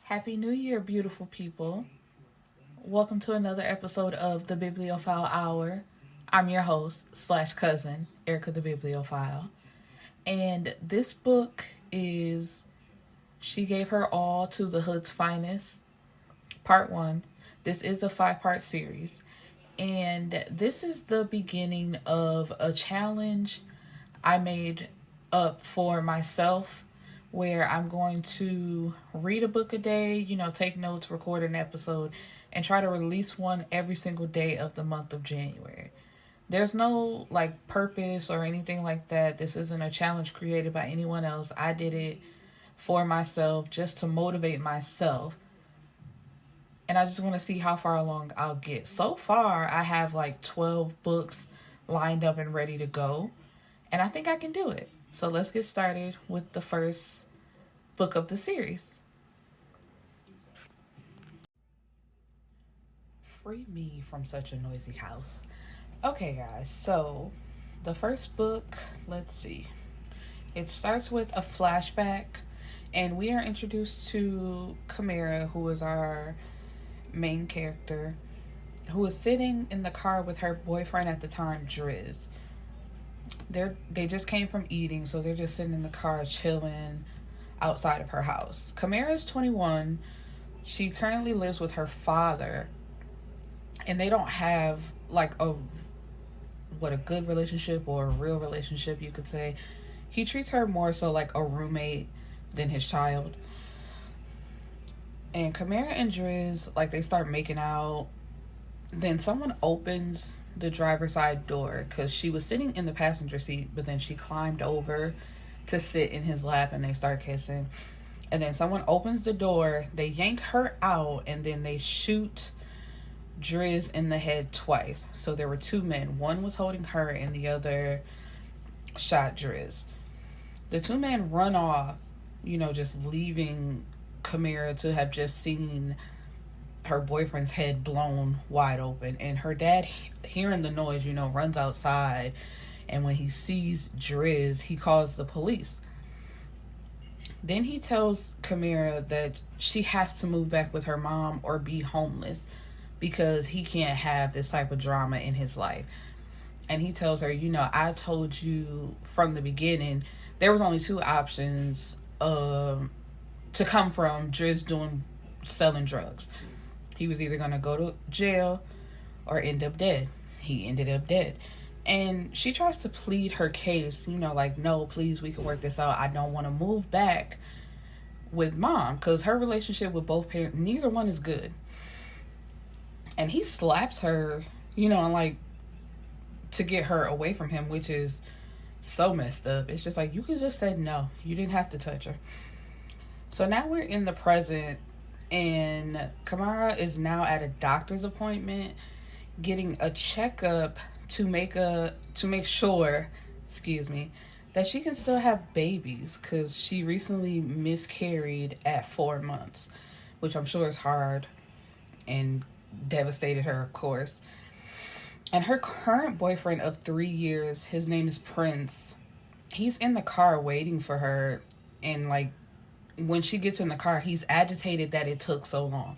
Happy New Year, beautiful people. Welcome to another episode of the Bibliophile Hour. I'm your host slash cousin, Erica the Bibliophile. And this book is She Gave Her All to the Hood's Finest, Part 1. This is a 5-part series. And this is the beginning of a challenge I made up for myself, where I'm going to read a book a day, take notes, record an episode, and try to release one every single day of the month of January. There's no purpose or anything like that. This isn't a challenge created by anyone else. I did it for myself, just to motivate myself. And I just want to see how far along I'll get. So far, I have 12 books lined up and ready to go. And I think I can do it. So let's get started with the first book of the series. Free me from such a noisy house. Okay, guys. So the first book, let's see. It starts with a flashback. And we are introduced to Camarih, who is our main character, who is sitting in the car with her boyfriend at the time, Driz. They just came from eating, so they're just sitting in the car chilling outside of her house. Camarih is 21. She currently lives with her father, and they don't have a good relationship, or a real relationship, you could say. He treats her more so like a roommate than his child. And Camarih and Driz, they start making out. Then someone opens the driver's side door, because she was sitting in the passenger seat, but then she climbed over to sit in his lap, and they start kissing. And then someone opens the door, they yank her out, and then they shoot Driz in the head twice. So there were two men. One was holding her, and the other shot Driz. The two men run off, just leaving Camarih to have just seen her boyfriend's head blown wide open. And her dad, hearing the noise, runs outside. And when he sees Driz, he calls the police. Then he tells Camarih that she has to move back with her mom or be homeless, because he can't have this type of drama in his life. And he tells her, I told you from the beginning, there was only two options to come from Driz selling drugs. He was either going to go to jail or end up dead. He ended up dead. And she tries to plead her case, no, please, we can work this out. I don't want to move back with mom, because her relationship with both parents, neither one is good. And he slaps her, to get her away from him, which is so messed up. It's just you could just say no. You didn't have to touch her. So now we're in the present, and Camarih is now at a doctor's appointment, getting a checkup to make sure, that she can still have babies, because she recently miscarried at 4 months, which I'm sure is hard and devastated her, of course. And her current boyfriend of 3 years, his name is Prince, he's in the car waiting for her, and when she gets in the car, he's agitated that it took so long.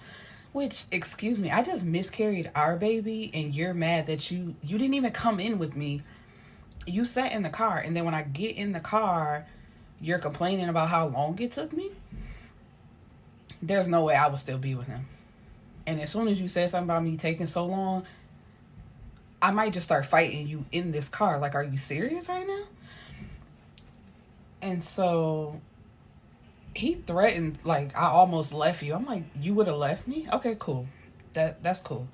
Which, excuse me, I just miscarried our baby, and you're mad that you didn't even come in with me. You sat in the car, and then when I get in the car, you're complaining about how long it took me? There's no way I would still be with him. And as soon as you said something about me taking so long, I might just start fighting you in this car. Are you serious right now? And so he threatened, I almost left you. I'm like, you would have left me? Okay, cool. That's cool.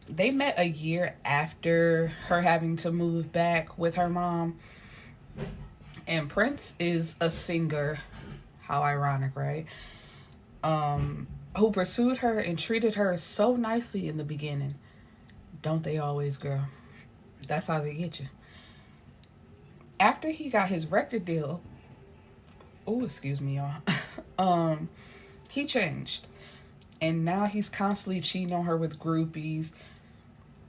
They met a year after her having to move back with her mom. And Prince is a singer. How ironic, right? Who pursued her and treated her so nicely in the beginning. Don't they always, girl? That's how they get you. After he got his record deal, excuse me, y'all. He changed. And now he's constantly cheating on her with groupies,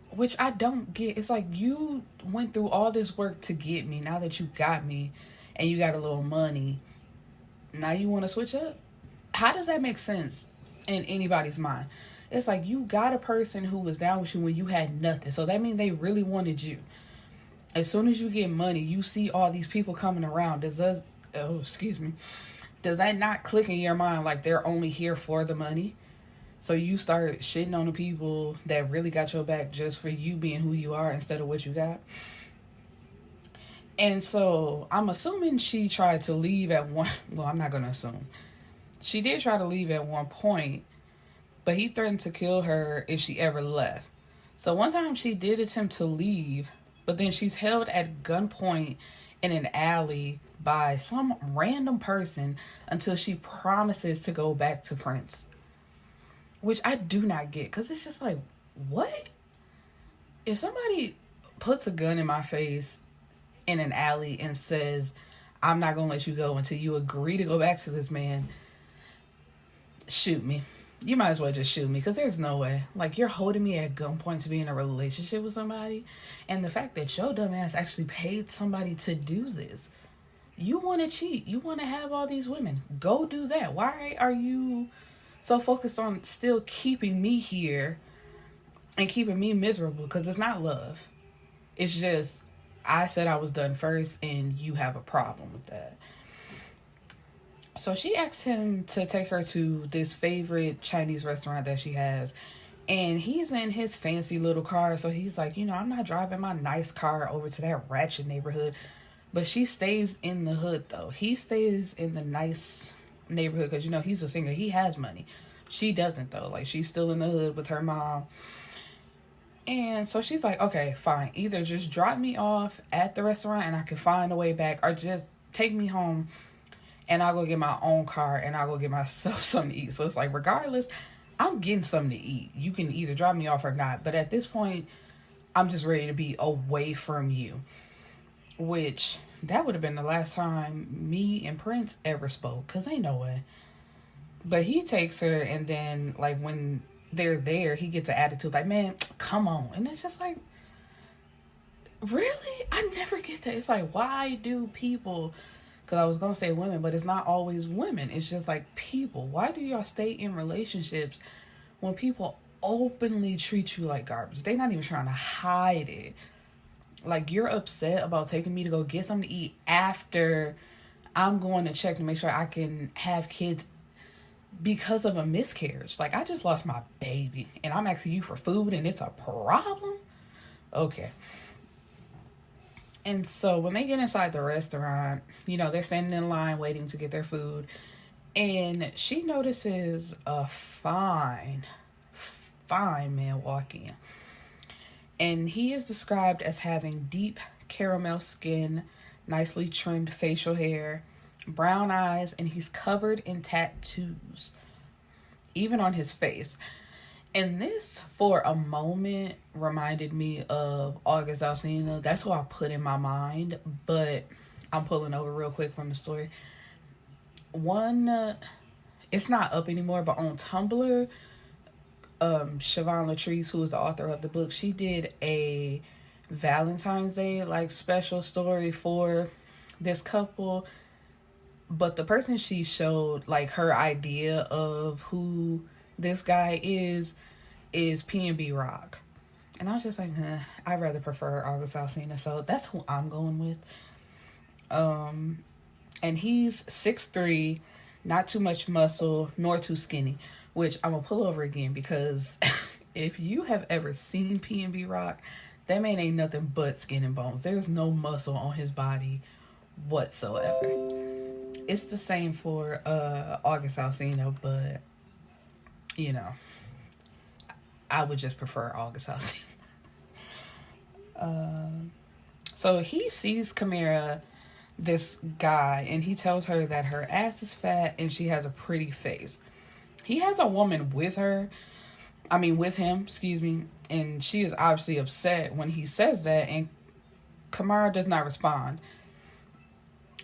which I don't get. It's you went through all this work to get me. Now that you got me and you got a little money, now you want to switch up? how does that make sense in anybody's mind? It's like you got a person who was down with you when you had nothing. So that means they really wanted you. As soon as you get money, you see all these people coming around. Does that not click in your mind like they're only here for the money? So you start shitting on the people that really got your back just for you being who you are instead of what you got. And so I'm assuming she tried to leave at one... Well, I'm not going to assume. She did try to leave at one point, but he threatened to kill her if she ever left. So one time she did attempt to leave, but then she's held at gunpoint in an alley by some random person until she promises to go back to Prince. Which I do not get, because it's just like, what? If somebody puts a gun in my face in an alley and says, I'm not going to let you go until you agree to go back to this man, shoot me. You might as well just shoot me, because there's no way. Like, you're holding me at gunpoint to be in a relationship with somebody, and the fact that your dumb ass actually paid somebody to do this. You want to cheat. You want to have all these women. Go do that. Why are you so focused on still keeping me here and keeping me miserable? Because it's not love. It's just, I said I was done first and you have a problem with that. So she asked him to take her to this favorite Chinese restaurant that she has. And he's in his fancy little car. So he's like, I'm not driving my nice car over to that ratchet neighborhood. But she stays in the hood, though. He stays in the nice neighborhood because, he's a singer. He has money. She doesn't, though. Like, she's still in the hood with her mom. And so she's like, okay, fine. Either just drop me off at the restaurant and I can find a way back, or just take me home and I'll go get my own car and I'll go get myself something to eat. So it's like, regardless, I'm getting something to eat. You can either drop me off or not. But at this point, I'm just ready to be away from you. Which, that would have been the last time me and Prince ever spoke. Because ain't no way. But he takes her, and then, like, when they're there, he gets an attitude like, man, come on. And it's just like, really? I never get that. It's like, why do people... Because I was going to say women, but it's not always women. It's just like people. Why do y'all stay in relationships when people openly treat you like garbage? They're not even trying to hide it. Like, you're upset about taking me to go get something to eat after I'm going to check to make sure I can have kids because of a miscarriage. Like, I just lost my baby and I'm asking you for food and it's a problem? Okay. And so when they get inside the restaurant, they're standing in line waiting to get their food. And she notices a fine man walk in. And he is described as having deep caramel skin, nicely trimmed facial hair, brown eyes, and he's covered in tattoos, even on his face. And this, for a moment, reminded me of August Alsina. That's who I put in my mind, but I'm pulling over real quick from the story. It's not up anymore, but on Tumblr, Shvonne Latrice, who is the author of the book, she did a Valentine's Day special story for this couple, but the person she showed her idea of who this guy is P&B Rock, and I was just like, I rather prefer August Alsina, so that's who I'm going with. And he's 6'3", not too much muscle nor too skinny. Which I'm going to pull over again because if you have ever seen P&B Rock, that man ain't nothing but skin and bones. There's no muscle on his body whatsoever. It's the same for August Alsina, but, I would just prefer August Alsina. So he sees Camarih, this guy, and he tells her that her ass is fat and she has a pretty face. He has a woman with him, and she is obviously upset when he says that, and Camarih does not respond.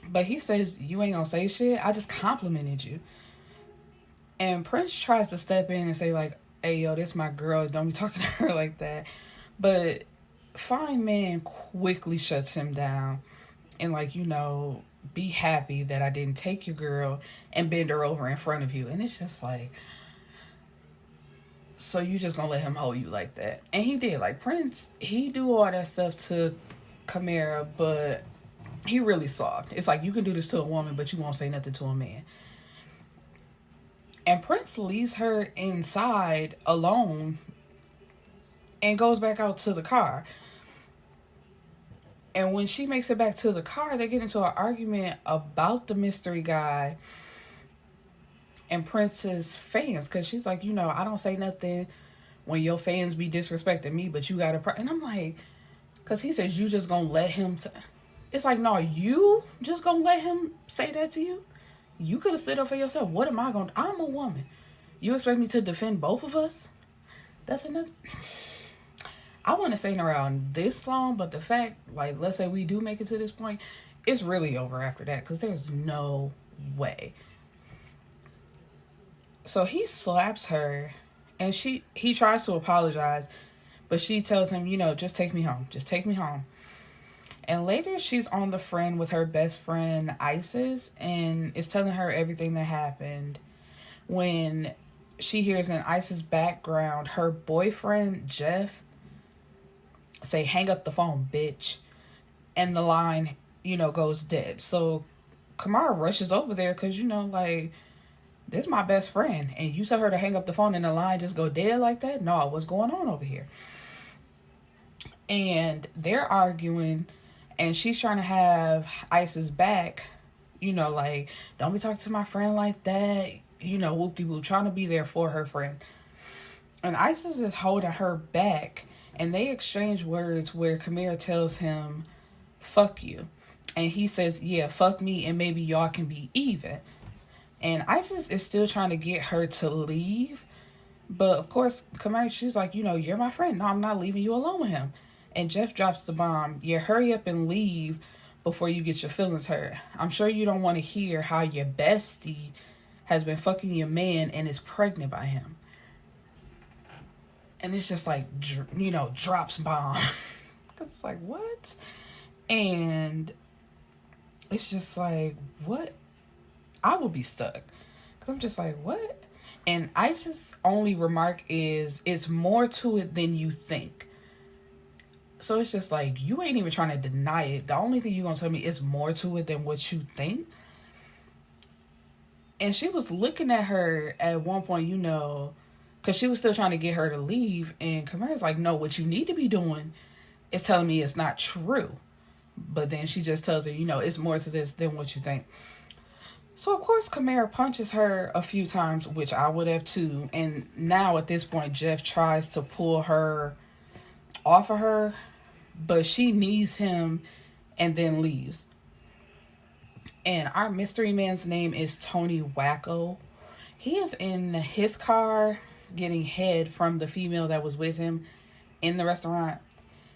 But he says, you ain't gonna say shit? I just complimented you. And Prince tries to step in and say, hey, yo, this my girl, don't be talking to her like that. But Fine Man quickly shuts him down and, be happy that I didn't take your girl and bend her over in front of you. And it's just like, so you just gonna let him hold you like that? And he did. Like, Prince, he do all that stuff to Camarih, but he really soft. It's like, you can do this to a woman, but you won't say nothing to a man. And Prince leaves her inside alone and goes back out to the car. And when she makes it back to the car, they get into an argument about the mystery guy and Prince's fans. Because she's like, I don't say nothing when your fans be disrespecting me, but you got to... And I'm like... Because he says, you just going to let him... It's like, no, you just going to let him say that to you? You could have stood up for yourself. What am I going to... I'm a woman. You expect me to defend both of us? That's enough... I want to stay around this long, but the fact, like, let's say we do make it to this point, it's really over after that, because there's no way. So he slaps her, and he tries to apologize, but she tells him, just take me home. Just take me home. And later, she's on the phone with her best friend, Isis, and is telling her everything that happened. When she hears in Isis' background, her boyfriend, Jeff, say, hang up the phone, bitch. And the line, goes dead. So Camarih rushes over there because, this is my best friend. And you tell her to hang up the phone and the line just go dead like that? No, what's going on over here? And they're arguing, and she's trying to have Isis back. Don't be talking to my friend like that. Whoop-de-whoop, trying to be there for her friend. And Isis is holding her back. And they exchange words where Camarih tells him, fuck you. And he says, yeah, fuck me, and maybe y'all can be even. And Isis is still trying to get her to leave. But, of course, Camarih, she's like, you're my friend. No, I'm not leaving you alone with him. And Jeff drops the bomb. Yeah, hurry up and leave before you get your feelings hurt. I'm sure you don't want to hear how your bestie has been fucking your man and is pregnant by him. And it's just like, drops bomb. Because it's like, what? And it's just like, what? I would be stuck. Because I'm just like, what? And Isis' only remark is, it's more to it than you think. So it's just like, you ain't even trying to deny it. The only thing you're going to tell me is more to it than what you think. And she was looking at her at one point, because she was still trying to get her to leave. And Camarih's like, no, what you need to be doing is telling me it's not true. But then she just tells her, it's more to this than what you think. So, of course, Camarih punches her a few times, which I would have too. And now at this point, Jeff tries to pull her off of her. But she knees him and then leaves. And our mystery man's name is Tony Wacko. He is in his car getting head from the female that was with him in the restaurant.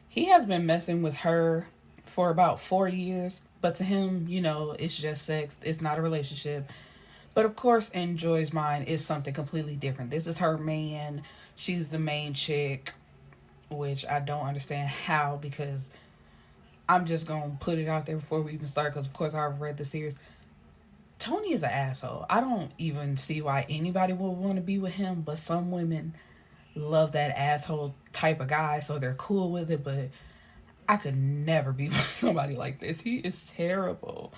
He has been messing with her for about 4 years, but to him, it's just sex. It's not a relationship. But of course, in Joy's mind, it's something completely different. This is her man. She's the main chick, which I don't understand how, because I'm just going to put it out there before we even start, because of course I've read the series. Tony is an asshole. I don't even see why anybody would want to be with him, but some women love that asshole type of guy, so they're cool with it, but I could never be with somebody like this. He is terrible.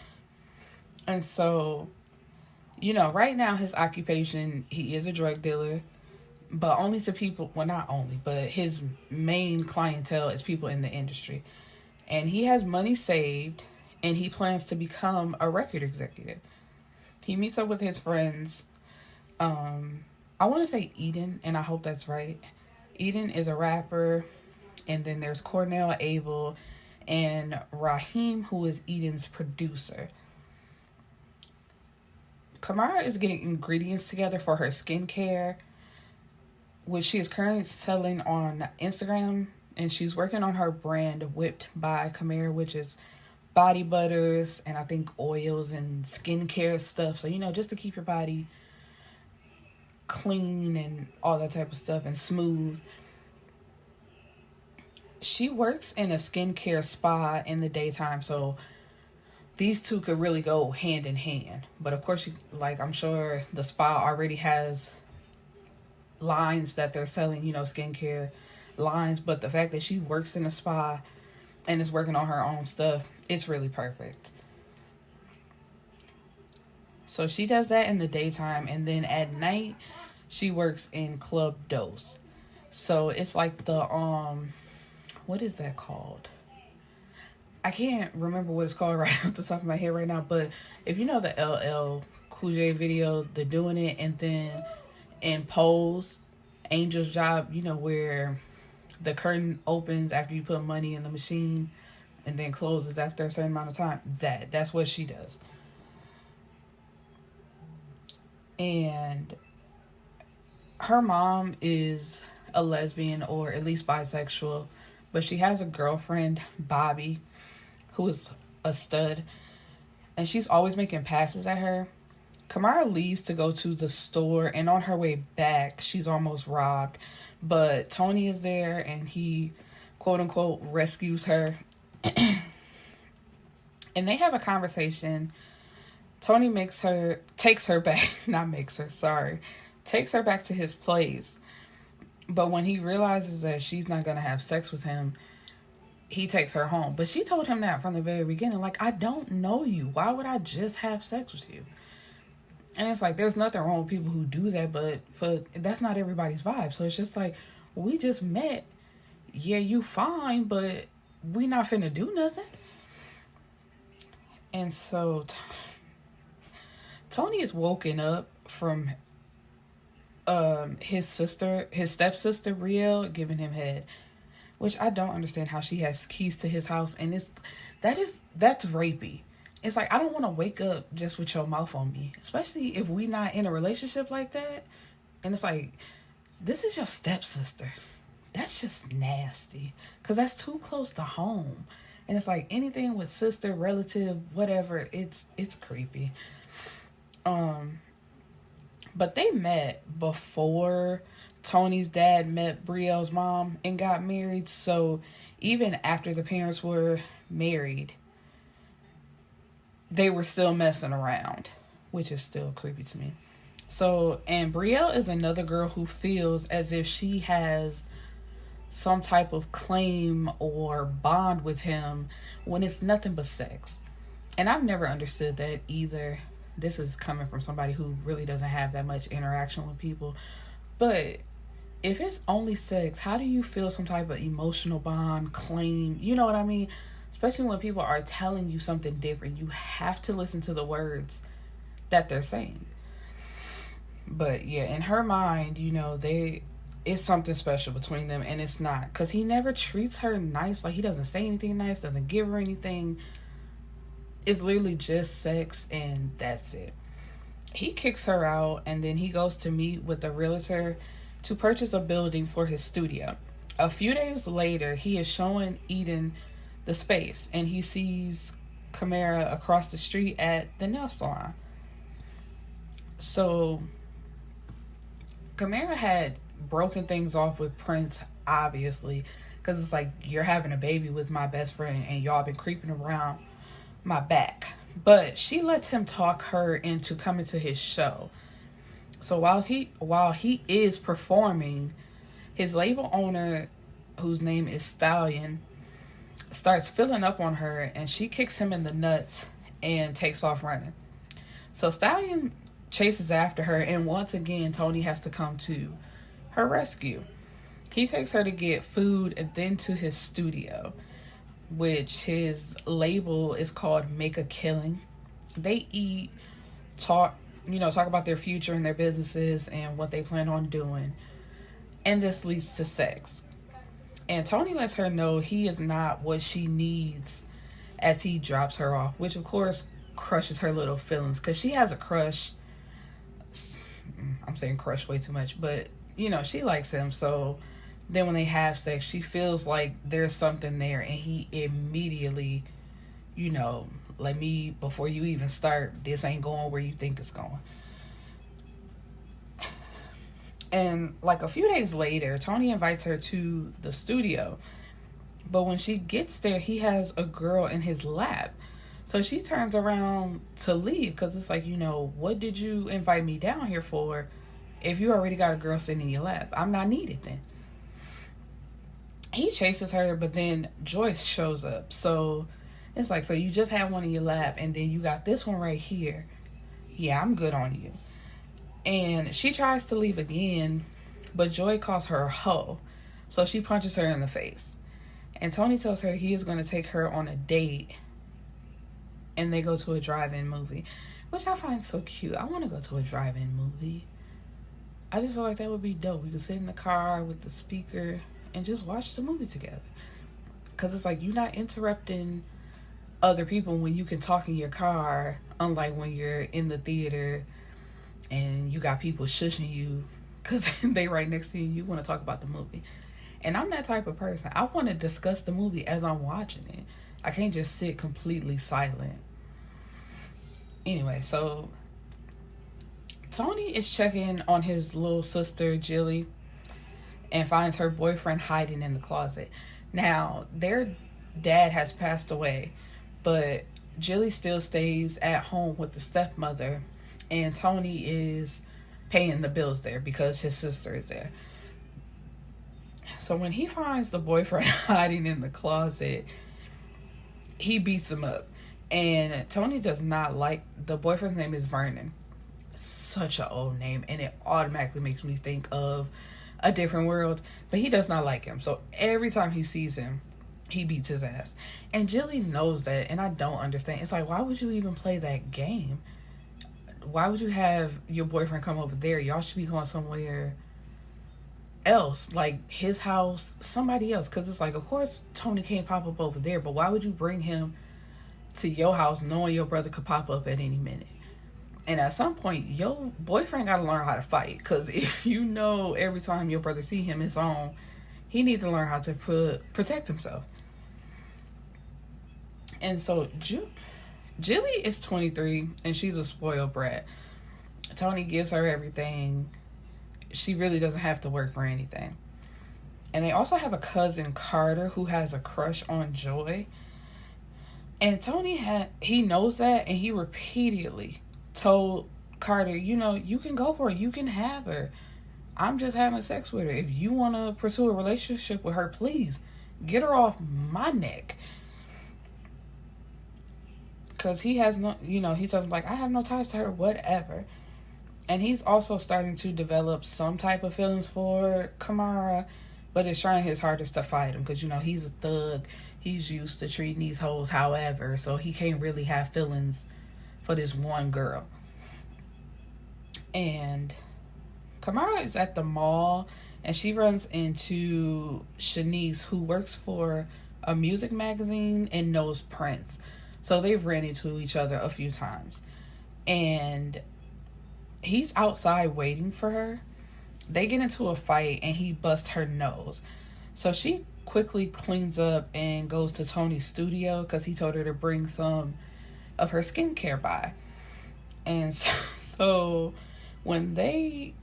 And so, right now his occupation, he is a drug dealer, but only to people, well, not only, but his main clientele is people in the industry. And he has money saved, and he plans to become a record executive. He meets up with his friends. I want to say Eden, and I hope that's right. Eden is a rapper. And then there's Cornell Abel and Raheem, who is Eden's producer. Camarih is getting ingredients together for her skincare, which she is currently selling on Instagram. And she's working on her brand, Whipped by Camarih, which is body butters and I think oils and skincare stuff. So, just to keep your body clean and all that type of stuff and smooth. She works in a skincare spa in the daytime. So these two could really go hand in hand. But of course, I'm sure the spa already has lines that they're selling, skincare lines. But the fact that she works in a spa and is working on her own stuff, it's really perfect. So she does that in the daytime, and then at night she works in Club Dose. So it's like the what is that called? I can't remember what it's called right off the top of my head right now, but if you know the LL Cool J video, the Doing It, and then in Pose, Angel's Job, where the curtain opens after you put money in the machine and then closes after a certain amount of time. That's what she does. And her mom is a lesbian, or at least bisexual, but she has a girlfriend, Bobby, who is a stud, and she's always making passes at her. Camarih leaves to go to the store, and on her way back, she's almost robbed, but Tony is there, and he, quote-unquote, rescues her, and they have a conversation. Tony takes her back to his place. But when he realizes that she's not going to have sex with him, he takes her home. But she told him that from the very beginning. I don't know you. Why would I just have sex with you? And it's there's nothing wrong with people who do that, but that's not everybody's vibe. So it's just we just met. Yeah, you fine, but we not finna do nothing. And so Tony is woken up from his stepsister Brielle giving him head, which I don't understand how she has keys to his house, and that's rapey. It's I don't want to wake up just with your mouth on me, especially if we not in a relationship like that. And it's this is your stepsister. That's just nasty, because that's too close to home. And it's anything with sister, relative, whatever, it's creepy. But they met before Tony's dad met Brielle's mom and got married. So even after the parents were married, they were still messing around, which is still creepy to me. So, and Brielle is another girl who feels as if she has some type of claim or bond with him when it's nothing but sex. And I've never understood that either. This is coming from somebody who really doesn't have that much interaction with people. But if it's only sex, how do you feel some type of emotional bond, claim? You know what I mean? Especially when people are telling you something different. You have to listen to the words that they're saying. But yeah, in her mind, it's something special between them, and it's not. Because he never treats her nice. He doesn't say anything nice, doesn't give her anything. It's literally just sex, and that's it. He kicks her out, and then he goes to meet with a realtor to purchase a building for his studio. A few days later, he is showing Eden the space, and he sees Camarih across the street at the nail salon. So Camarih had broken things off with Prince, obviously, because it's you're having a baby with my best friend, and y'all been creeping around my back. But she lets him talk her into coming to his show. So while he is performing, his label owner, whose name is Stallion, starts filling up on her, and she kicks him in the nuts and takes off running. So Stallion chases after her, and once again Tony has to come to her rescue. He takes her to get food and then to his studio, which his label is called Make a Killing. They eat, talk about their future and their businesses and what they plan on doing. And this leads to sex. And Tony lets her know he is not what she needs as he drops her off, which of course crushes her little feelings, because she has a crush. I'm saying crush way too much, but she likes him. So then when they have sex, she feels like there's something there, and he immediately, let me, before you even start, this ain't going where you think it's going. And a few days later, Tony invites her to the studio. But when she gets there, he has a girl in his lap. So she turns around to leave because it's like, what did you invite me down here for if you already got a girl sitting in your lap? I'm not needed then. He chases her, but then Joyce shows up. So it's like, so you just had one in your lap and then you got this one right here. Yeah, I'm good on you. And she tries to leave again, but Joy calls her a hoe. So she punches her in the face. And Tony tells her he is going to take her on a date. And they go to a drive-in movie, which I find so cute. I want to go to a drive-in movie. I just feel like that would be dope. We could sit in the car with the speaker and just watch the movie together. Because it's like, you're not interrupting other people when you can talk in your car, unlike when you're in the theater and you got people shushing you because they right next to you. You want to talk about the movie. And I'm that type of person. I want to discuss the movie as I'm watching it. I can't just sit completely silent. Anyway, so Tony is checking on his little sister, Jilly, and finds her boyfriend hiding in the closet. Now, their dad has passed away, but Jilly still stays at home with the stepmother, and Tony is paying the bills there because his sister is there. So when he finds the boyfriend hiding in the closet, he beats him up. And Tony does not like, the boyfriend's name is Vernon. Such an old name, and it automatically makes me think of A Different World, but he does not like him. So every time he sees him, he beats his ass. And Jilly knows that, and I don't understand. It's like, why would you even play that game? Why would you have your boyfriend come over there? Y'all should be going somewhere else, like his house, somebody else. Because it's like, of course Tony can't pop up over there, but why would you bring him to your house knowing your brother could pop up at any minute? And at some point, your boyfriend got to learn how to fight. Because if you know every time your brother see him, it's on, he needs to learn how to protect himself. And so Jilly is 23, and she's a spoiled brat. Tony gives her everything. She really doesn't have to work for anything. And they also have a cousin, Carter, who has a crush on Joy. And Tony he knows that, and he repeatedly told Carter, you can go for it. You can have her. I'm just having sex with her. If you want to pursue a relationship with her, please get her off my neck. Because he has no, he tells him, like, I have no ties to her, whatever. And he's also starting to develop some type of feelings for Camarih, but is trying his hardest to fight him. Because, he's a thug. He's used to treating these hoes however, so he can't really have feelings for this one girl. And Camarih is at the mall, and she runs into Shanice, who works for a music magazine and knows Prince. So they've ran into each other a few times. And he's outside waiting for her. They get into a fight, and he busts her nose. So she quickly cleans up and goes to Tony's studio because he told her to bring some of her skincare by. And so when they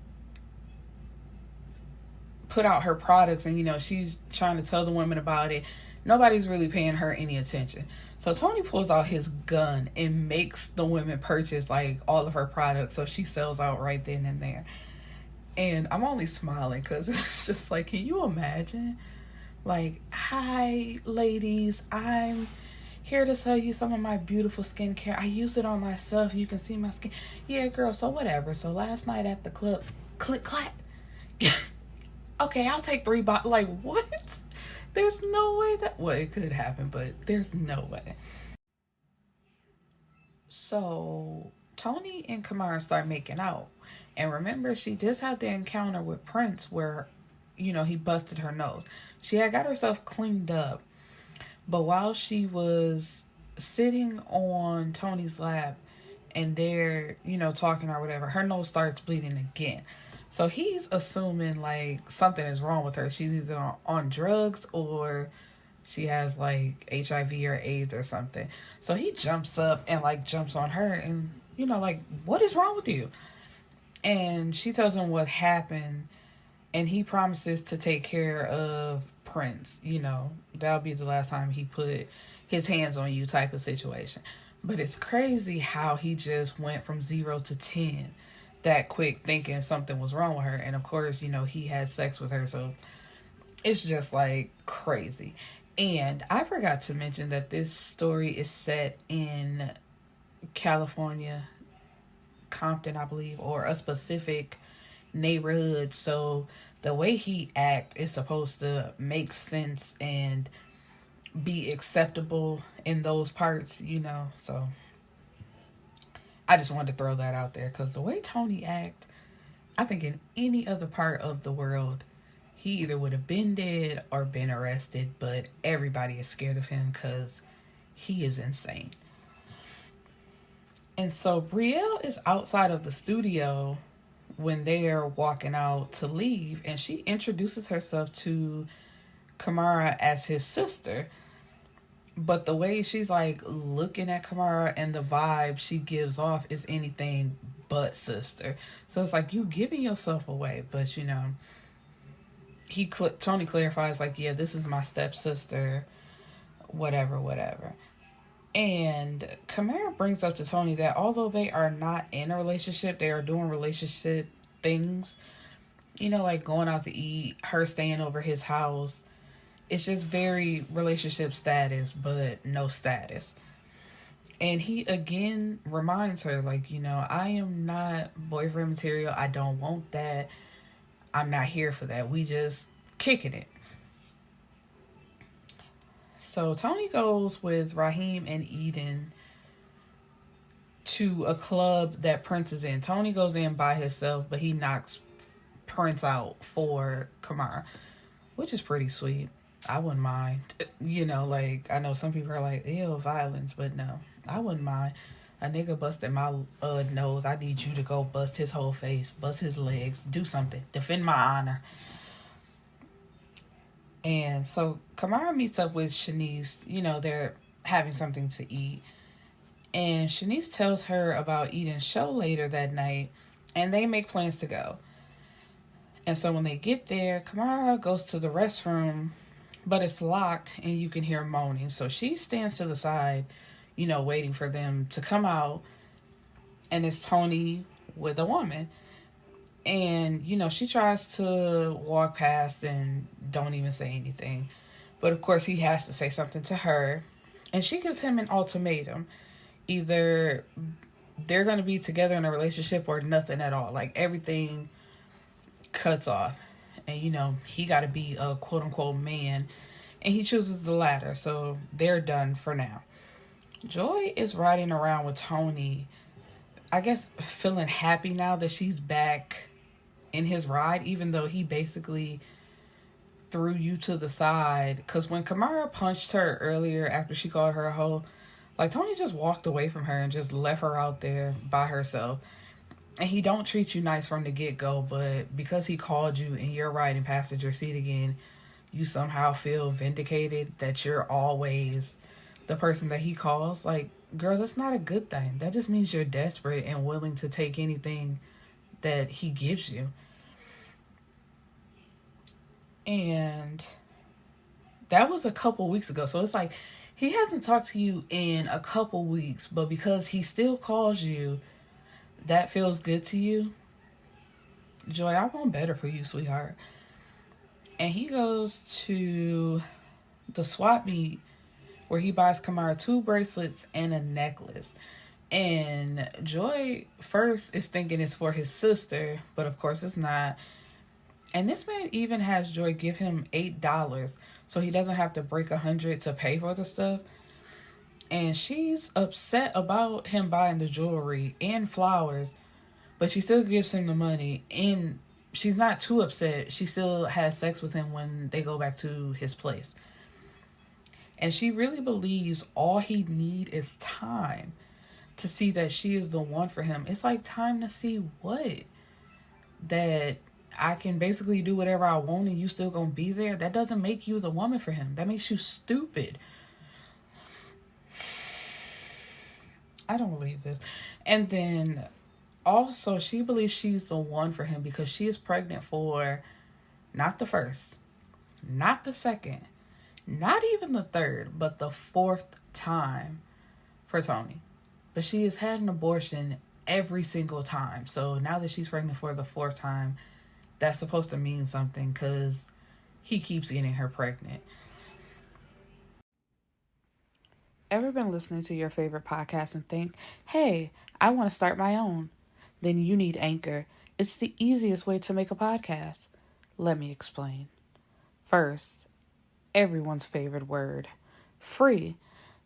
put out her products and, she's trying to tell the women about it, nobody's really paying her any attention. So Tony pulls out his gun and makes the women purchase, like, all of her products. So she sells out right then and there. And I'm only smiling because it's just like, can you imagine? Like, hi, ladies, I'm here to sell you some of my beautiful skincare. I use it on myself. You can see my skin. Yeah, girl, so whatever. So last night at the club, click, clack. Okay, I'll take 3 bottles. Like, what? There's no way that... Well, it could happen, but there's no way. So Tony and Camarih start making out. And remember, she just had the encounter with Prince where, he busted her nose. She had got herself cleaned up. But while she was sitting on Tony's lap and they're, talking or whatever, her nose starts bleeding again. So he's assuming, like, something is wrong with her. She's either on drugs or she has, like, HIV or AIDS or something. So he jumps up and, like, jumps on her and, like, what is wrong with you? And she tells him what happened, and he promises to take care of Prince. That'll be the last time he put his hands on you type of situation. But it's crazy how he just went from 0 to 10 that quick, thinking something was wrong with her. And of course, he had sex with her, so it's just like crazy. And I forgot to mention that this story is set in California, Compton, I believe, or a specific neighborhood. So the way he act is supposed to make sense and be acceptable in those parts, So I just wanted to throw that out there, because the way Tony act, I think in any other part of the world, he either would have been dead or been arrested, but everybody is scared of him because he is insane. And so Brielle is outside of the studio when they are walking out to leave, and she introduces herself to Camarih as his sister. But the way she's like looking at Camarih and the vibe she gives off is anything but sister. So it's like, you giving yourself away. But Tony clarifies like, yeah, this is my stepsister, whatever. And Camarih brings up to Tony that although they are not in a relationship, they are doing relationship things, like going out to eat, her staying over his house. It's just very relationship status, but no status. And he again reminds her, like, I am not boyfriend material. I don't want that. I'm not here for that. We just kicking it. So Tony goes with Raheem and Eden to a club that Prince is in. Tony goes in by himself, but he knocks Prince out for Camarih, which is pretty sweet. I wouldn't mind. Like, I know some people are like, ew, violence, but no, I wouldn't mind. A nigga busted my nose. I need you to go bust his whole face, bust his legs, do something, defend my honor. And so Camarih meets up with Shanice. They're having something to eat. And Shanice tells her about Eden's show later that night, and they make plans to go. And so when they get there, Camarih goes to the restroom, but it's locked and you can hear moaning. So she stands to the side, waiting for them to come out. And it's Tony with a woman. And, she tries to walk past and don't even say anything. But of course he has to say something to her. And she gives him an ultimatum. Either they're going to be together in a relationship or nothing at all. Like, everything cuts off. And, he got to be a quote-unquote man. And he chooses the latter. So they're done for now. Joy is riding around with Tony, I guess feeling happy now that she's back in his ride, even though he basically threw you to the side. Because when Camarih punched her earlier after she called her a hoe, like, Tony just walked away from her and just left her out there by herself. And he don't treat you nice from the get-go, but because he called you and you're riding passenger seat again, you somehow feel vindicated that you're always the person that he calls. Like, girl, that's not a good thing. That just means you're desperate and willing to take anything that he gives you. And that was a couple weeks ago. So it's like, he hasn't talked to you in a couple weeks, but because he still calls you, that feels good to you. Joy, I want better for you, sweetheart. And he goes to the swap meet where he buys Camarih 2 bracelets and a necklace. And Joy first is thinking it's for his sister, but of course it's not. And this man even has Joy give him $8 so he doesn't have to break $100 to pay for the stuff. And she's upset about him buying the jewelry and flowers, but she still gives him the money. And she's not too upset. She still has sex with him when they go back to his place. And she really believes all he need is time to see that she is the one for him. It's like, time to see what? That I can basically do whatever I want and you still gonna be there? That doesn't make you the woman for him. That makes you stupid. I don't believe this. And then also, she believes she's the one for him because she is pregnant for not the first, not the second, not even the third, but the 4th time for Tony. but she has had an abortion every single time. So now that she's pregnant for the 4th time, that's supposed to mean something because he keeps getting her pregnant. Ever been listening to your favorite podcast and think, hey, I want to start my own? Then you need Anchor. It's the easiest way to make a podcast. Let me explain. First, everyone's favorite word, free.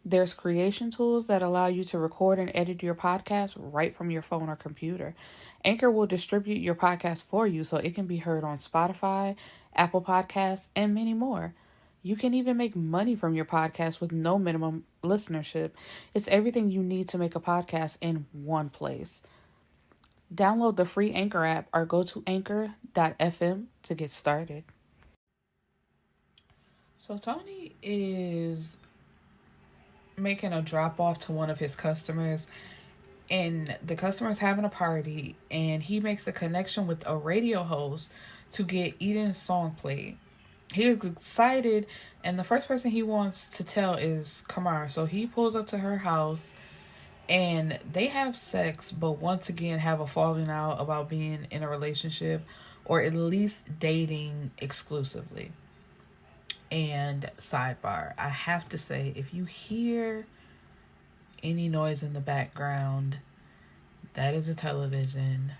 There's creation tools that allow you to record and edit your podcast right from your phone or computer. Anchor will distribute your podcast for you so it can be heard on Spotify, Apple Podcasts, and many more. You can even make money from your podcast with no minimum listenership. It's everything you need to make a podcast in one place. Download the free Anchor app or go to anchor.fm to get started. So Tony is making a drop off to one of his customers, and the customer's having a party, and he makes a connection with a radio host to get Eden's song played. He is excited, and the first person he wants to tell is Camarih. So he pulls up to her house, and they have sex, but once again have a falling out about being in a relationship or at least dating exclusively. And sidebar, I have to say, if you hear any noise in the background, that is a television.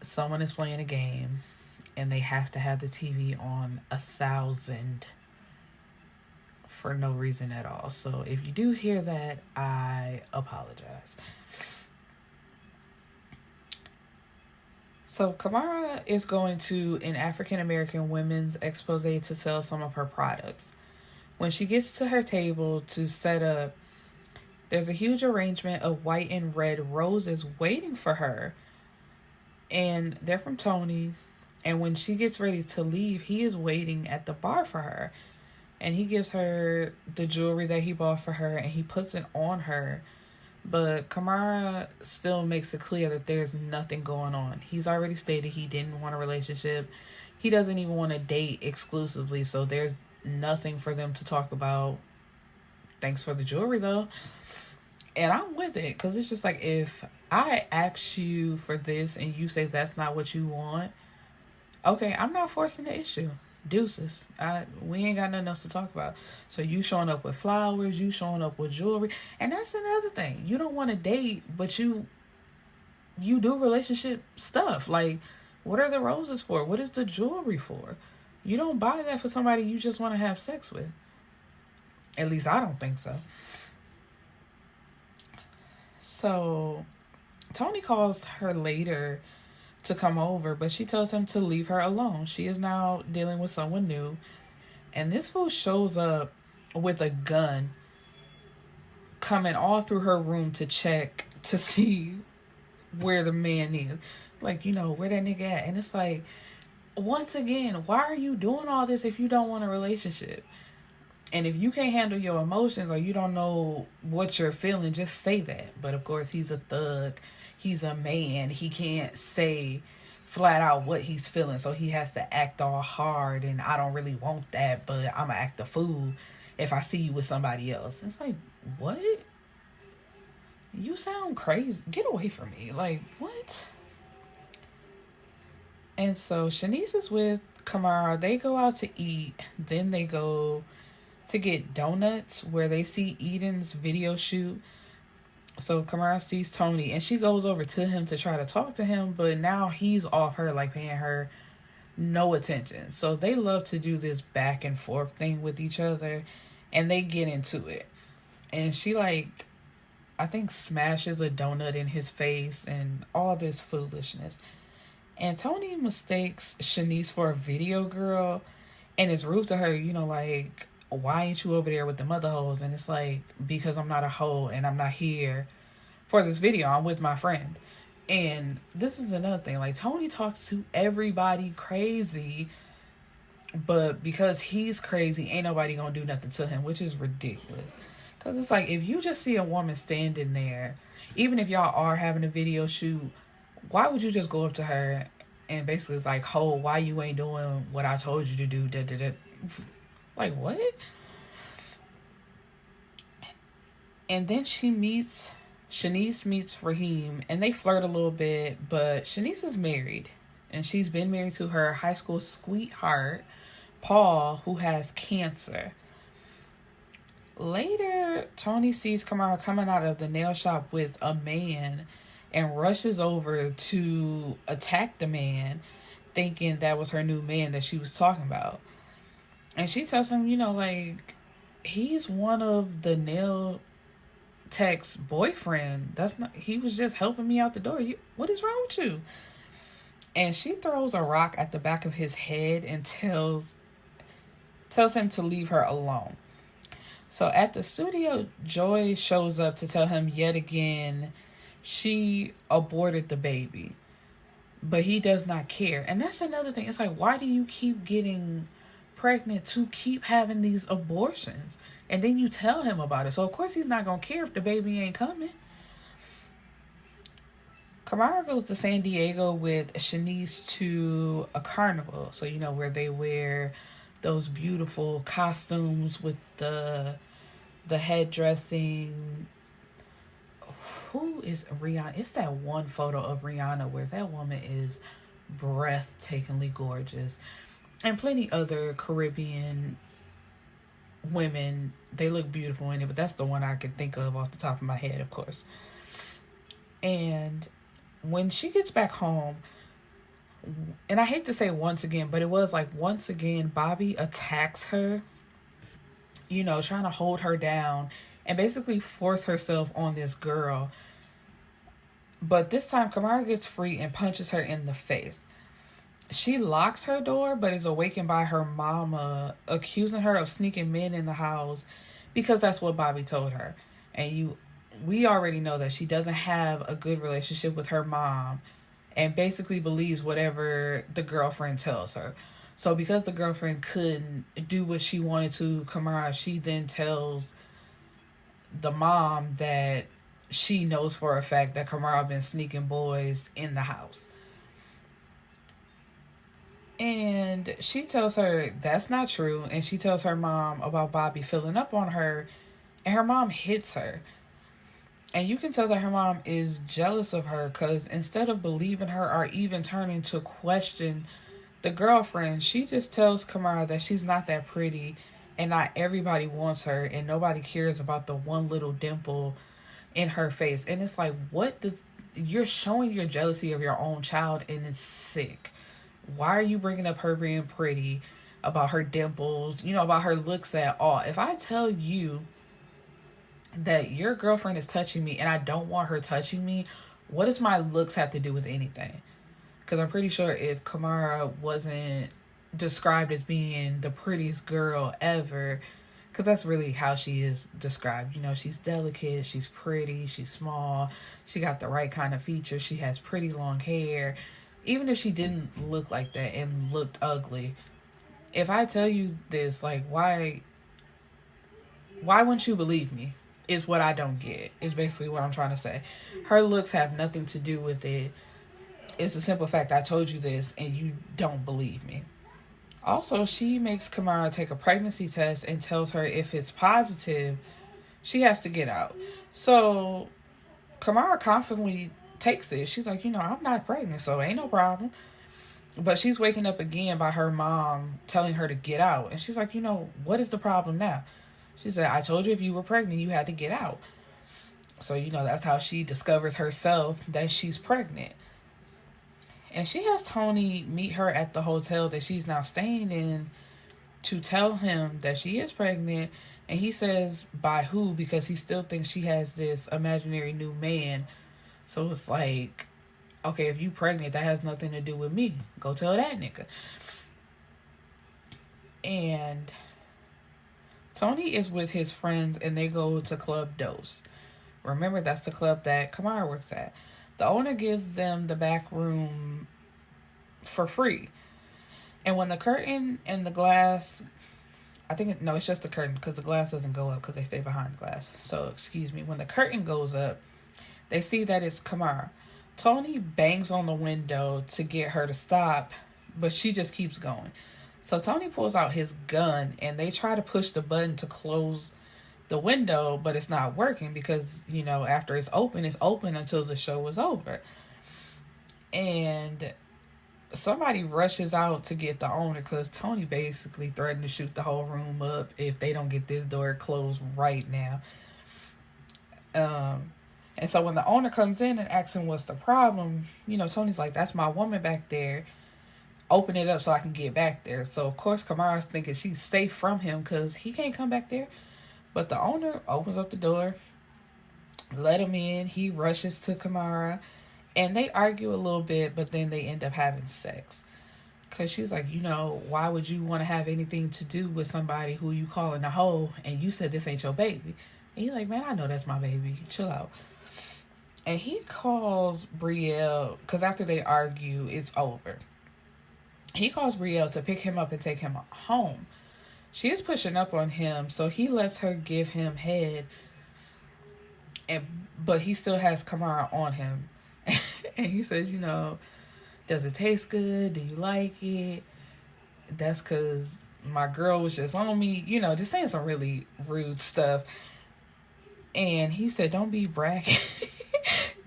Someone is playing a game, and they have to have the TV on 1,000 for no reason at all. So if you do hear that, I apologize. So Camarih is going to an African American women's expose to sell some of her products. When she gets to her table to set up, there's a huge arrangement of white and red roses waiting for her. And they're from Tony. And when she gets ready to leave, he is waiting at the bar for her. And he gives her the jewelry that he bought for her, and he puts it on her. But Camarih still makes it clear that there's nothing going on. He's already stated he didn't want a relationship. He doesn't even want to date exclusively, so there's nothing for them to talk about. Thanks for the jewelry, though. And I'm with it, because it's just like, if I ask you for this and you say that's not what you want, okay, I'm not forcing the issue. Deuces. We ain't got nothing else to talk about. So you showing up with flowers, you showing up with jewelry, and that's another thing. You don't want to date, but you do relationship stuff. Like, what are the roses for? What is the jewelry for? You don't buy that for somebody you just want to have sex with. At least I don't think so. So Tony calls her later to come over, but she tells him to leave her alone. She is now dealing with someone new, and this fool shows up with a gun, coming all through her room to check to see where the man is, like, where that nigga at. And it's like, once again, why are you doing all this if you don't want a relationship? And if you can't handle your emotions, or you don't know what you're feeling, just say that. But of course, he's a thug. He's a man. He can't say flat out what he's feeling. So he has to act all hard. And I don't really want that, but I'm going to act a fool if I see you with somebody else. It's like, what? You sound crazy. Get away from me. Like, what? And so Shanice is with Camarih. They go out to eat. Then they go to get donuts where they see Eden's video shoot. So Camarih sees Tony, and she goes over to him to try to talk to him, but now he's off her, like paying her no attention. So they love to do this back and forth thing with each other, and they get into it. And she, I think, smashes a donut in his face and all this foolishness. And Tony mistakes Shanice for a video girl and is rude to her, why ain't you over there with the mother hoes? And it's like, because I'm not a hoe and I'm not here for this video. I'm with my friend. And this is another thing. Like, Tony talks to everybody crazy, but because he's crazy, ain't nobody gonna do nothing to him, which is ridiculous. Because it's like, if you just see a woman standing there, even if y'all are having a video shoot, why would you just go up to her and basically like, ho, why you ain't doing what I told you to do? Da, da, da. Like, what? And then she meets Shanice meets Raheem and they flirt a little bit, but Shanice is married and she's been married to her high school sweetheart, Paul, who has cancer. Later, Tony sees Camarih coming out of the nail shop with a man and rushes over to attack the man, thinking that was her new man that she was talking about. And she tells him, he's one of the nail tech's boyfriend. He was just helping me out the door. What is wrong with you? And she throws a rock at the back of his head and tells him to leave her alone. So at the studio, Joy shows up to tell him yet again she aborted the baby. But he does not care. And that's another thing. It's like, why do you keep getting pregnant to keep having these abortions? And then you tell him about it. So, of course, he's not going to care if the baby ain't coming. Camarih goes to San Diego with Shanice to a carnival. So, where they wear those beautiful costumes with the head dressing. Who is Rihanna? It's that one photo of Rihanna where that woman is breathtakingly gorgeous. And plenty other Caribbean women. They look beautiful in it, but that's the one I can think of off the top of my head, of course. And when she gets back home, and I hate to say once again, but it was like once again, Bobby attacks her, trying to hold her down and basically force herself on this girl. But this time, Camarih gets free and punches her in the face. She locks her door, but is awakened by her mama accusing her of sneaking men in the house because that's what Bobby told her. And we already know that she doesn't have a good relationship with her mom and basically believes whatever the girlfriend tells her. So because the girlfriend couldn't do what she wanted to Camarih, she then tells the mom that she knows for a fact that Camarih been sneaking boys in the house. And she tells her that's not true. And she tells her mom about Bobby filling up on her. And her mom hits her. And you can tell that her mom is jealous of her because instead of believing her or even turning to question the girlfriend, she just tells Camarih that she's not that pretty and not everybody wants her and nobody cares about the one little dimple in her face. And it's like, you're showing your jealousy of your own child and it's sick. Why are you bringing up her being pretty, about her dimples, about her looks at all? If I tell you that your girlfriend is touching me and I don't want her touching me, what does my looks have to do with anything? Because I'm pretty sure if Camarih wasn't described as being the prettiest girl ever, because that's really how she is described. She's delicate, she's pretty, she's small, she got the right kind of features, she has pretty long hair. Even if she didn't look like that and looked ugly, if I tell you this, why wouldn't you believe me? Is what I don't get. Is basically what I'm trying to say. Her looks have nothing to do with it. It's a simple fact. I told you this and you don't believe me. Also, she makes Camarih take a pregnancy test and tells her if it's positive, she has to get out. So Camarih confidently takes it. She's like, I'm not pregnant, so ain't no problem. But she's waking up again by her mom telling her to get out. And she's like, what is the problem now? She said, I told you if you were pregnant, you had to get out. So, that's how she discovers herself that she's pregnant. And she has Tony meet her at the hotel that she's now staying in to tell him that she is pregnant. And he says, by who? Because he still thinks she has this imaginary new man. So it's like, okay, if you pregnant, that has nothing to do with me. Go tell that nigga. And Tony is with his friends and they go to Club Dose. Remember, that's the club that Camarih works at. The owner gives them the back room for free. And when the curtain and the glass, it's just the curtain because the glass doesn't go up because they stay behind the glass. So, excuse me. When the curtain goes up, they see that it's Camarih. Tony bangs on the window to get her to stop, but she just keeps going. So Tony pulls out his gun and they try to push the button to close the the window, but it's not working because, after it's open until the show is over. And somebody rushes out to get the owner because Tony basically threatened to shoot the whole room up if they don't get this door closed right now. And so when the owner comes in and asks him what's the problem, Tony's like, that's my woman back there. Open it up so I can get back there. So, of course, Camarih's thinking she's safe from him because he can't come back there. But the owner opens up the door, let him in. He rushes to Camarih. And they argue a little bit, but then they end up having sex. Because she's like, why would you want to have anything to do with somebody who you calling a hoe and you said this ain't your baby? And he's like, man, I know that's my baby. Chill out. And he calls Brielle, because after they argue, it's over. He calls Brielle to pick him up and take him home. She is pushing up on him, so he lets her give him head. But he still has Camarih on him. And he says, does it taste good? Do you like it? That's because my girl was just on me, just saying some really rude stuff. And he said, don't be bragging.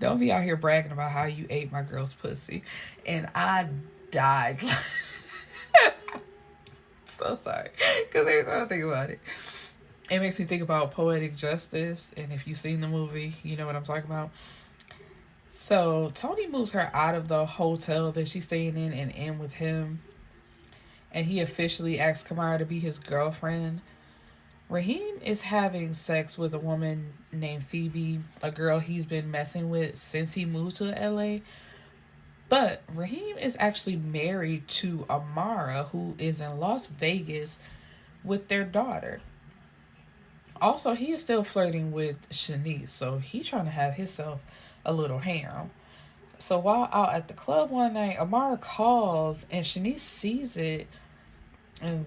Don't be out here bragging about how you ate my girl's pussy. And I died. So sorry. Because every time I think about it, it makes me think about Poetic Justice. And if you've seen the movie, you know what I'm talking about. So Tony moves her out of the hotel that she's staying in and in with him. And he officially asks Camarih to be his girlfriend. Raheem is having sex with a woman named Phoebe, a girl he's been messing with since he moved to LA. But Raheem is actually married to Amara, who is in Las Vegas with their daughter. Also, he is still flirting with Shanice, so he's trying to have himself a little harem. So while out at the club one night, Amara calls and Shanice sees it. And,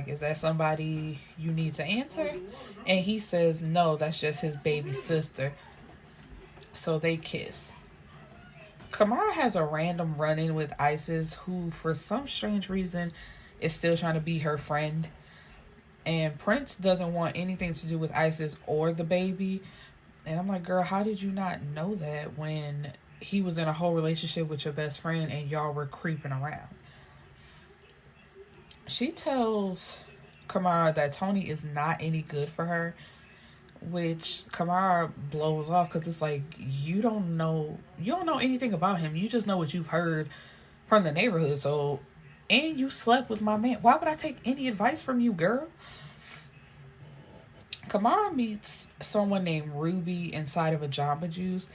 is that somebody you need to answer? And he says, no, that's just his baby sister. So they kiss. Camarih has a random run-in with Isis, who, for some strange reason, is still trying to be her friend. And Prince doesn't want anything to do with Isis or the baby. And I'm like, girl, how did you not know that when he was in a whole relationship with your best friend and y'all were creeping around? She tells Camarih that Tony is not any good for her, which Camarih blows off because it's like, you don't know anything about him. You just know what you've heard from the neighborhood. So, and you slept with my man. Why would I take any advice from you, girl? Camarih meets someone named Ruby inside of a Jamba Juice.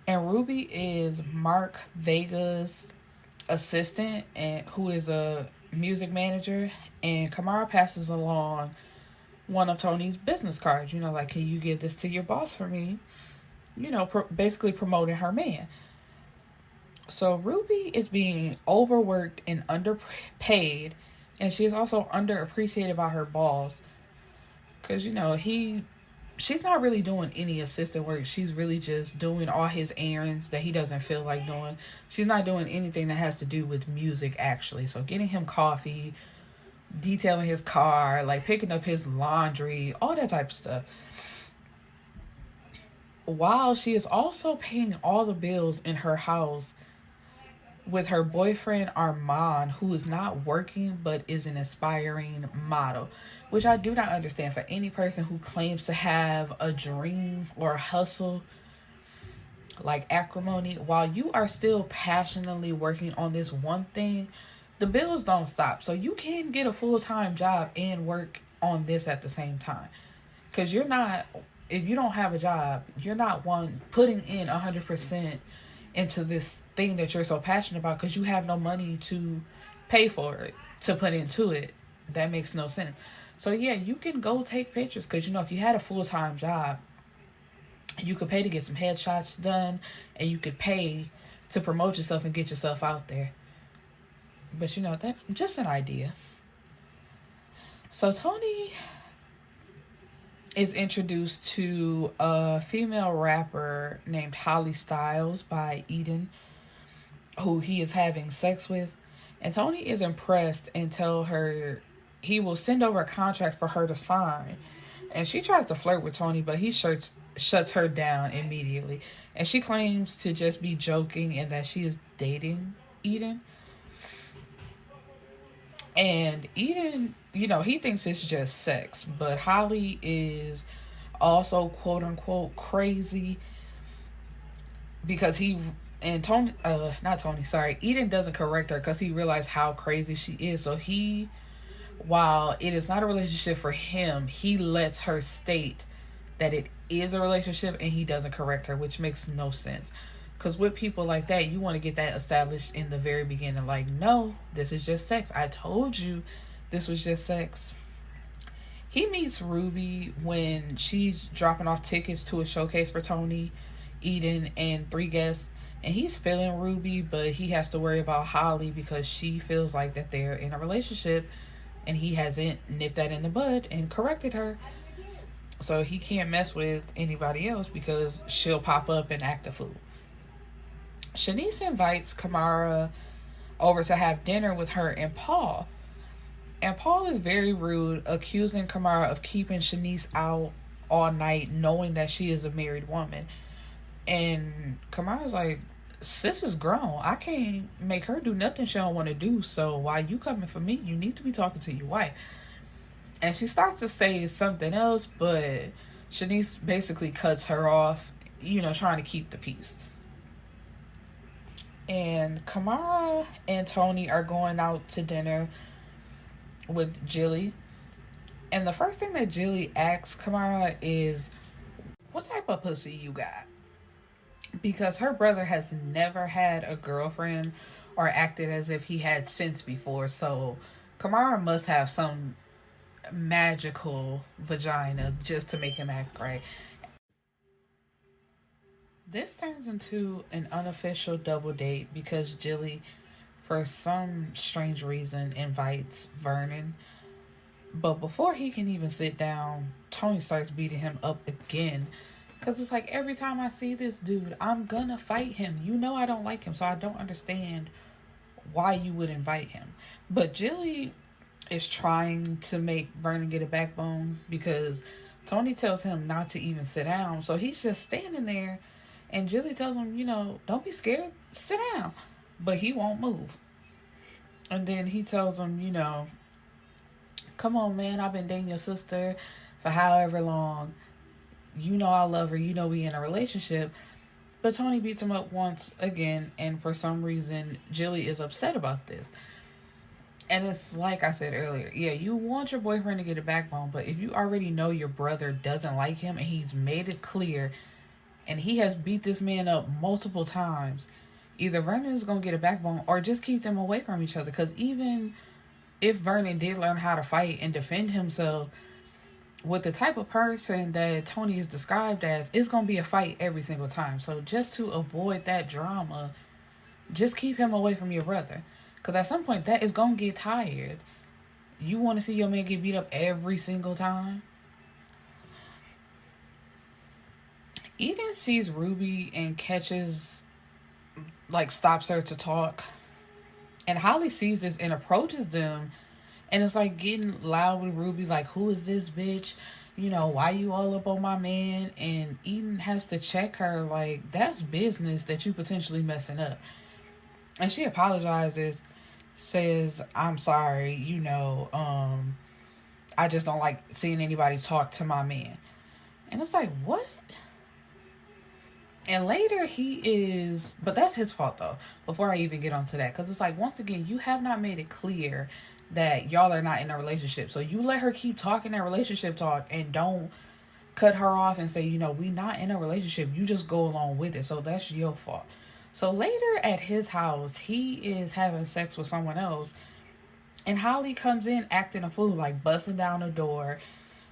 And Ruby is Mark Vega's assistant, and who is a music manager. And Camarih passes along one of Tony's business cards. Can you give this to your boss for me? Basically promoting her man. So Ruby is being overworked and underpaid. And she is also underappreciated by her boss. Because, she's not really doing any assistant work. She's really just doing all his errands that he doesn't feel like doing. She's not doing anything that has to do with music, actually. So getting him coffee, detailing his car, picking up his laundry, all that type of stuff. While she is also paying all the bills in her house with her boyfriend Armand, who is not working but is an aspiring model, which I do not understand. For any person who claims to have a dream or a hustle like acrimony, while you are still passionately working on this one thing, the bills don't stop. So you can get a full-time job and work on this at the same time. Because if you don't have a job, you're not putting in 100% into this thing that you're so passionate about, because you have no money to pay for it, to put into it. That makes no sense. So yeah, you can go take pictures, because if you had a full-time job, you could pay to get some headshots done, and you could pay to promote yourself and get yourself out there. But that's just an idea. So Tony is introduced to a female rapper named Holly Styles by Eden, who he is having sex with. And Tony is impressed and tell her he will send over a contract for her to sign. And she tries to flirt with Tony, but he shuts her down immediately. And she claims to just be joking and that she is dating Eden. And Eden, he thinks it's just sex. But Holly is also quote unquote crazy because Eden doesn't correct her because he realized how crazy she is. So while it is not a relationship for him, he lets her state that it is a relationship and he doesn't correct her, which makes no sense. Because with people like that, you want to get that established in the very beginning. Like, no, this is just sex. I told you this was just sex. He meets Ruby when she's dropping off tickets to a showcase for Tony, Eden, and 3 guests. And he's feeling Ruby, but he has to worry about Holly because she feels like that they're in a relationship. And he hasn't nipped that in the bud and corrected her. So he can't mess with anybody else because she'll pop up and act a fool. Shanice invites Camarih over to have dinner with her and Paul. And Paul is very rude, accusing Camarih of keeping Shanice out all night, knowing that she is a married woman. And Camarih's like, sis is grown. I can't make her do nothing she don't want to do. So why you coming for me? You need to be talking to your wife. And she starts to say something else, but Shanice basically cuts her off, trying to keep the peace. And Camarih and Tony are going out to dinner with Jilly. And the first thing that Jilly asks Camarih is, what type of pussy you got? Because her brother has never had a girlfriend or acted as if he had sense before. So Camarih must have some magical vagina just to make him act right. This turns into an unofficial double date because Jilly, for some strange reason, invites Vernon. But before he can even sit down, Tony starts beating him up again. Because it's like, every time I see this dude, I'm gonna fight him. I don't like him, so I don't understand why you would invite him. But Jilly is trying to make Vernon get a backbone because Tony tells him not to even sit down. So he's just standing there. And Jilly tells him, don't be scared, sit down. But he won't move. And then he tells him, come on, man, I've been dating your sister for however long. I love her. We in a relationship. But Tony beats him up once again. And for some reason, Jilly is upset about this. And it's like I said earlier. Yeah, you want your boyfriend to get a backbone. But if you already know your brother doesn't like him and he's made it clear and he has beat this man up multiple times, either Vernon is going to get a backbone or just keep them away from each other. Because even if Vernon did learn how to fight and defend himself, with the type of person that Tony is described as, it's going to be a fight every single time. So just to avoid that drama, just keep him away from your brother. Because at some point, that is going to get tired. You want to see your man get beat up every single time? Eden sees Ruby and stops her to talk. And Holly sees this and approaches them. And it's like getting loud with Ruby, like, who is this bitch? Why you all up on my man? And Eden has to check her, like, that's business that you potentially messing up. And she apologizes, says, I'm sorry, I just don't like seeing anybody talk to my man. And it's like, what? And later but that's his fault though, before I even get onto that. Because it's like, once again, you have not made it clear that y'all are not in a relationship. So you let her keep talking that relationship talk and don't cut her off and say, we not in a relationship. You just go along with it. So that's your fault. So later at his house, he is having sex with someone else. And Holly comes in acting a fool, like busting down the door.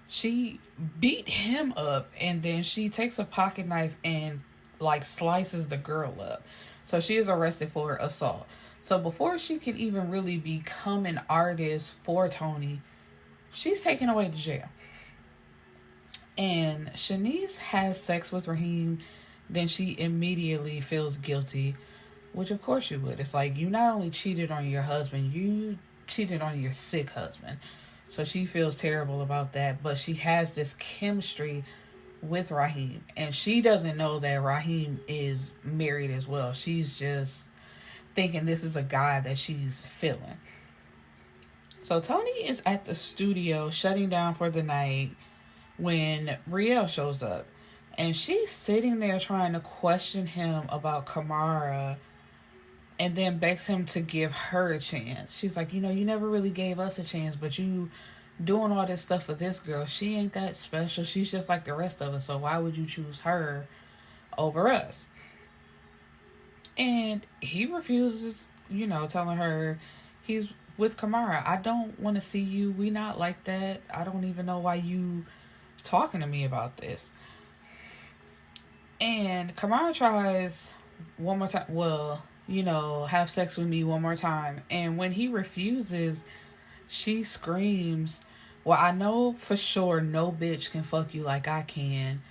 She beat him up and then she takes a pocket knife and slices the girl up. So she is arrested for assault. So before she can even really become an artist for Tony, she's taken away to jail. And Shanice has sex with Raheem. Then she immediately feels guilty, which of course you would. It's like, you not only cheated on your husband, you cheated on your sick husband. So she feels terrible about that, but she has this chemistry with Raheem, and she doesn't know that Raheem is married as well. She's just thinking this is a guy that she's feeling. So Tony is at the studio shutting down for the night when Riel shows up. And she's sitting there trying to question him about Camarih, and then begs him to give her a chance. She's like, you know, you never really gave us a chance, but you doing all this stuff for this girl. She ain't that special. She's just like the rest of us. So why would you choose her over us? And he refuses, you know, telling her he's with Camarih. I don't want to see you. We not like that. I don't even know why you talking to me about this. And Camarih tries one more time. Well, you know, have sex with me one more time. And when he refuses, she screams, well, I know for sure no bitch can fuck you like I can.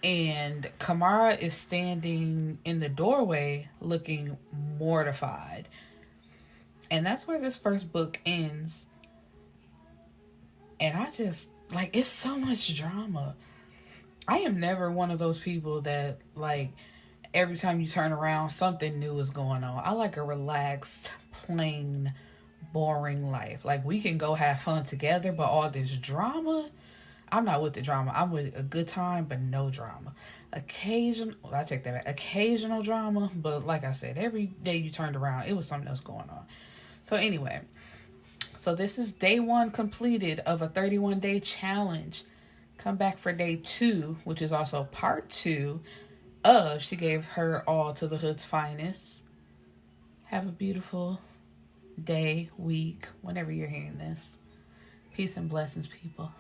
And Camarih is standing in the doorway looking mortified. And that's where this first book ends. And I just, like, it's so much drama. I am never one of those people that, like, every time you turn around, something new is going on. I like a relaxed, plain, boring life. Like, we can go have fun together, but all this drama, I'm not with the drama. I'm with a good time, but no drama. I take that back. Occasional drama, but like I said, every day you turned around, it was something else going on. So anyway, so this is day 1 completed of a 31-day challenge. Come back for day 2, which is also part 2 of She Gave Her All to the Hood's Finest. Have a beautiful day, week, whenever you're hearing this. Peace and blessings, people.